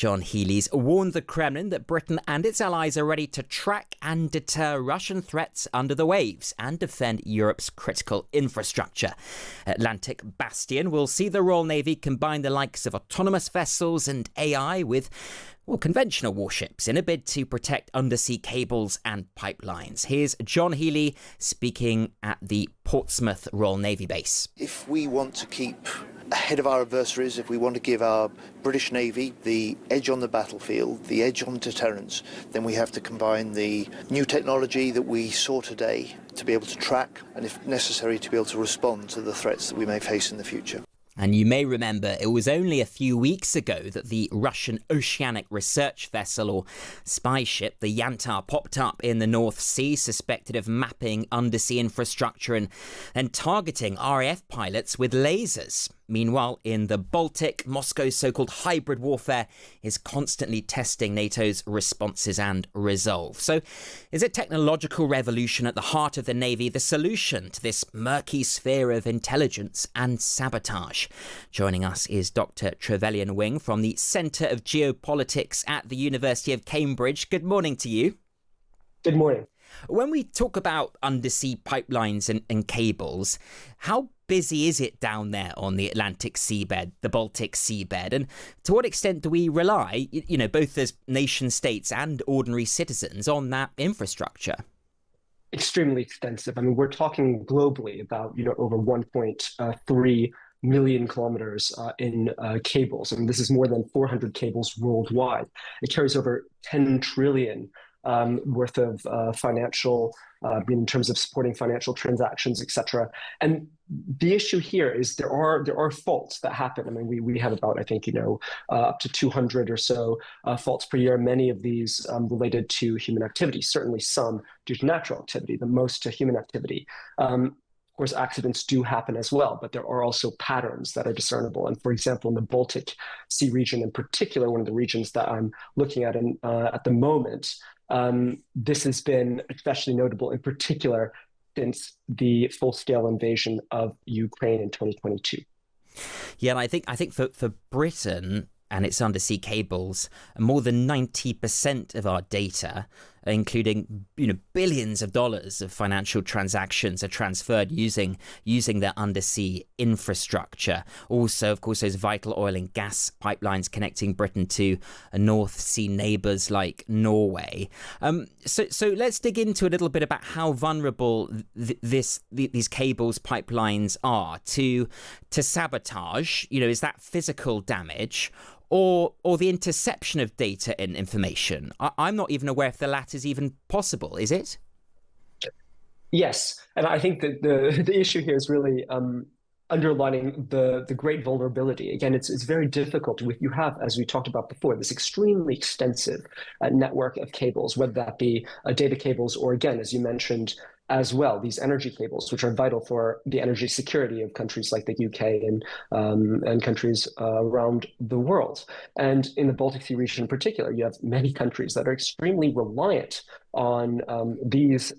John Healey's warned the Kremlin that Britain and its allies are ready to track and deter Russian threats under the waves and defend Europe's critical infrastructure. Atlantic Bastion will see the Royal Navy combine the likes of autonomous vessels and AI with conventional warships in a bid to protect undersea cables and pipelines. Here's John Healey speaking at the Portsmouth Royal Navy base. If we want to keep ahead of our adversaries, if we want to give our British Navy the edge on the battlefield, the edge on deterrence, then we have to combine the new technology that we saw today to be able to track and, if necessary, to be able to respond to the threats that we may face in the future. And you may remember it was only a few weeks ago that the Russian oceanic research vessel or spy ship, the Yantar, popped up in the North Sea, suspected of mapping undersea infrastructure and targeting RAF pilots with lasers. Meanwhile, in the Baltic, Moscow's so-called hybrid warfare is constantly testing NATO's responses and resolve. So is a technological revolution at the heart of the Navy the solution to this murky sphere of intelligence and sabotage? Joining us is Dr Trevelyan Wing from the Centre of Geopolitics at the University of Cambridge. Good morning to you. Good morning. When we talk about undersea pipelines and cables, how busy is it down there on the Atlantic seabed, the Baltic seabed? And to what extent do we rely, both as nation states and ordinary citizens, on that infrastructure? Extremely extensive. I mean, we're talking globally about, over 1.3 million kilometers in cables. I mean, this is more than 400 cables worldwide. It carries over 10 trillion worth of financial, in terms of supporting financial transactions, etc. And the issue here is there are faults that happen. I mean, we have about, I think, up to 200 or so faults per year. Many of these related to human activity. Certainly some due to natural activity, the most to human activity. Of course, accidents do happen as well, but there are also patterns that are discernible. And for example, in the Baltic Sea region in particular, one of the regions that I'm looking at at the moment, this has been especially notable in particular since the full-scale invasion of Ukraine in 2022. Yeah, and I think for Britain and its undersea cables, more than 90% of our data, including billions of dollars of financial transactions, are transferred using their undersea infrastructure. Also, of course, those vital oil and gas pipelines connecting Britain to North Sea neighbours like Norway. So let's dig into a little bit about how vulnerable these cables, pipelines are to sabotage. Is that physical damage? Or the interception of data and information? I'm not even aware if the latter is even possible, is it? Yes, and I think that the issue here is really underlining the great vulnerability. Again, it's very difficult. You have, as we talked about before, this extremely extensive network of cables, whether that be data cables or, again, as you mentioned, as well, these energy cables, which are vital for the energy security of countries like the UK and countries around the world. And in the Baltic Sea region in particular, you have many countries that are extremely reliant on these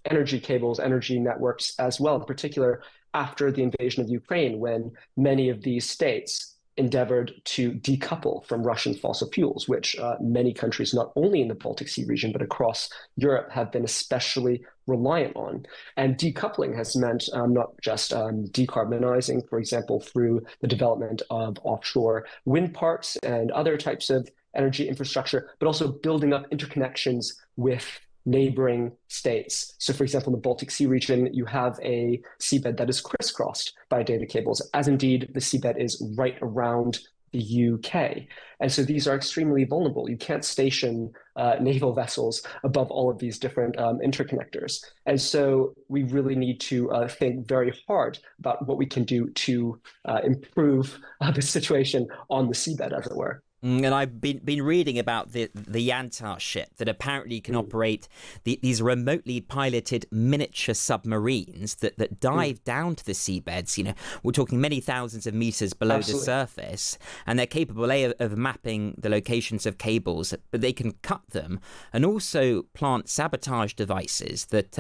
energy cables, energy networks as well, in particular after the invasion of Ukraine, when many of these states endeavored to decouple from Russian fossil fuels, which many countries, not only in the Baltic Sea region, but across Europe, have been especially reliant on. And decoupling has meant not just decarbonizing, for example, through the development of offshore wind parks and other types of energy infrastructure, but also building up interconnections with neighboring states. So, for example, in the Baltic Sea region, you have a seabed that is crisscrossed by data cables, as indeed the seabed is right around the UK. And so these are extremely vulnerable. You can't station naval vessels above all of these different interconnectors. And so we really need to think very hard about what we can do to improve the situation on the seabed, as it were. And I've been reading about the Yantar ship that apparently can operate these remotely piloted miniature submarines that dive down to the seabeds. We're talking many thousands of meters below the surface, and they're capable of mapping the locations of cables, but they can cut them and also plant sabotage devices that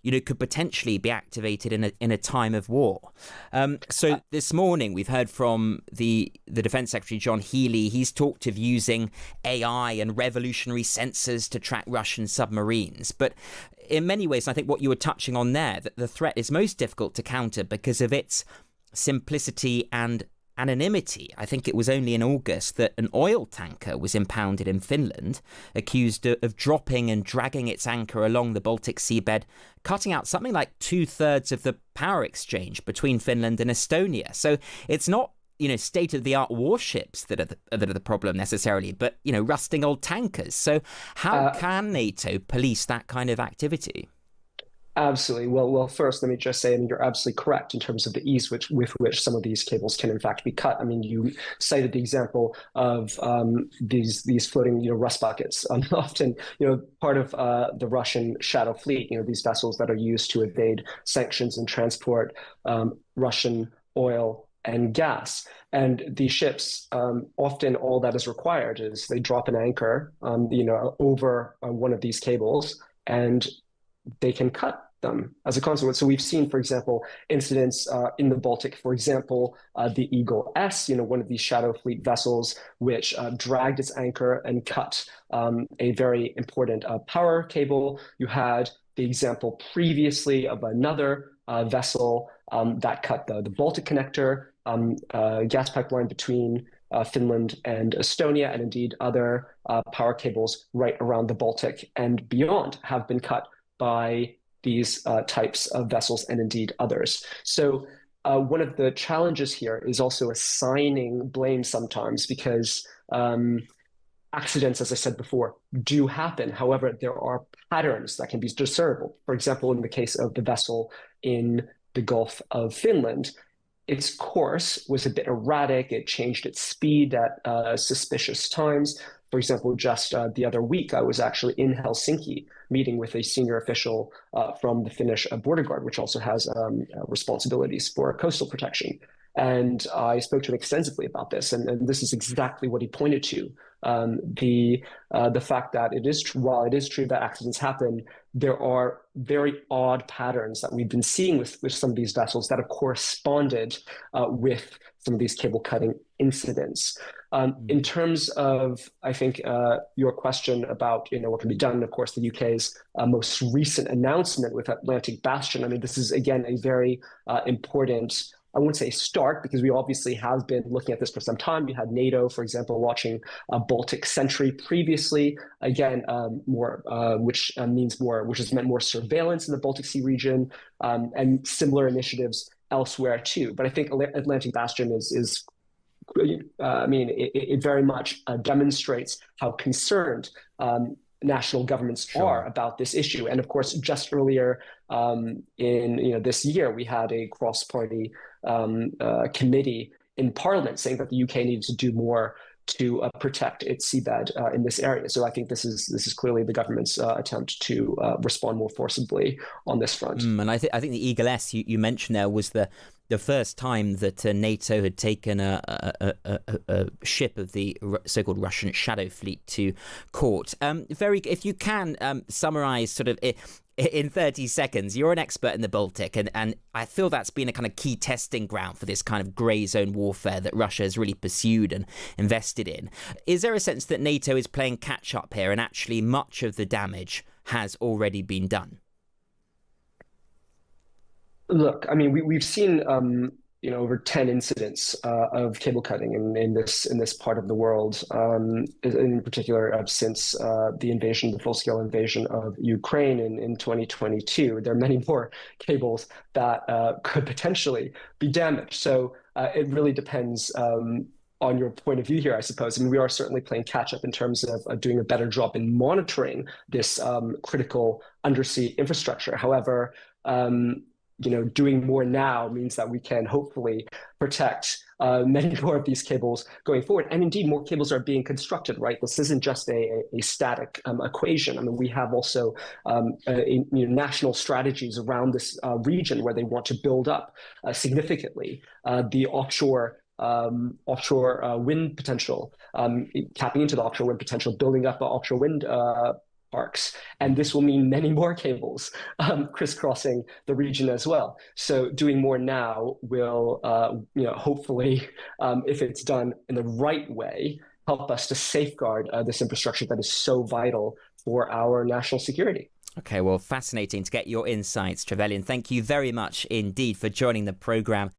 could potentially be activated in a time of war. So this morning we've heard from the Defense Secretary John Healey. He's talked of using AI and revolutionary sensors to track Russian submarines. But in many ways, I think what you were touching on there, that the threat is most difficult to counter because of its simplicity and anonymity. I think it was only in August that an oil tanker was impounded in Finland, accused of dropping and dragging its anchor along the Baltic seabed, cutting out something like 2/3 of the power exchange between Finland and Estonia. So it's not, state-of-the-art warships that are the problem necessarily, but, rusting old tankers. So how can NATO police that kind of activity? Absolutely. Well, first, let me just say, you're absolutely correct in terms of the ease with which some of these cables can, in fact, be cut. You cited the example of these floating, rust buckets. Often, part of the Russian shadow fleet, these vessels that are used to evade sanctions and transport Russian oil and gas. And these ships, often all that is required is they drop an anchor, over one of these cables, and they can cut them as a consequence. So we've seen, for example, incidents in the Baltic, for example, the Eagle S, one of these shadow fleet vessels, which dragged its anchor and cut a very important power cable. You had the example previously of another vessel that cut the Baltic connector, gas pipeline between Finland and Estonia, and indeed other power cables right around the Baltic and beyond have been cut by these types of vessels and indeed others. So one of the challenges here is also assigning blame sometimes, because accidents, as I said before, do happen. However, there are patterns that can be discernible. For example, in the case of the vessel in the Gulf of Finland, its course was a bit erratic. It changed its speed at suspicious times. For example, just the other week, I was actually in Helsinki meeting with a senior official from the Finnish border guard, which also has responsibilities for coastal protection. And I spoke to him extensively about this, and this is exactly what he pointed to. The fact that while it is true that accidents happen, there are very odd patterns that we've been seeing with some of these vessels that have corresponded with some of these cable cutting incidents. In terms of, I think, your question about what can be done, of course, the UK's most recent announcement with Atlantic Bastion. This is, again, a very important, I wouldn't say start, because we obviously have been looking at this for some time. You had NATO, for example, launching a Baltic Sentry previously, again, which has meant more surveillance in the Baltic Sea region, and similar initiatives elsewhere too. But I think Atlantic Bastion is it very much demonstrates how concerned national governments are about this issue. And of course, just earlier in this year, we had a cross-party committee in Parliament saying that the UK needs to do more to protect its seabed in this area. So I think this is clearly the government's attempt to respond more forcibly on this front. And I think the Eagle S you mentioned there was the first time that NATO had taken a ship of the so-called Russian shadow fleet to court. If you can summarize sort of in 30 seconds, you're an expert in the Baltic, and I feel that's been a kind of key testing ground for this kind of grey zone warfare that Russia has really pursued and invested in. Is there a sense that NATO is playing catch up here, and actually much of the damage has already been done? Look, we've seen over 10 incidents of cable cutting in this part of the world, in particular since the full-scale invasion of Ukraine in 2022. There are many more cables that could potentially be damaged. So it really depends on your point of view here, I suppose. We are certainly playing catch up in terms of doing a better job in monitoring this critical undersea infrastructure. However, doing more now means that we can hopefully protect many more of these cables going forward. And indeed, more cables are being constructed, right? This isn't just a static equation. We have also national strategies around this region where they want to build up significantly the offshore wind potential, tapping into the offshore wind potential, building up offshore wind arcs. And this will mean many more cables crisscrossing the region as well. So doing more now will, hopefully, if it's done in the right way, help us to safeguard this infrastructure that is so vital for our national security. Okay, well, fascinating to get your insights, Trevelyan. Thank you very much indeed for joining the programme.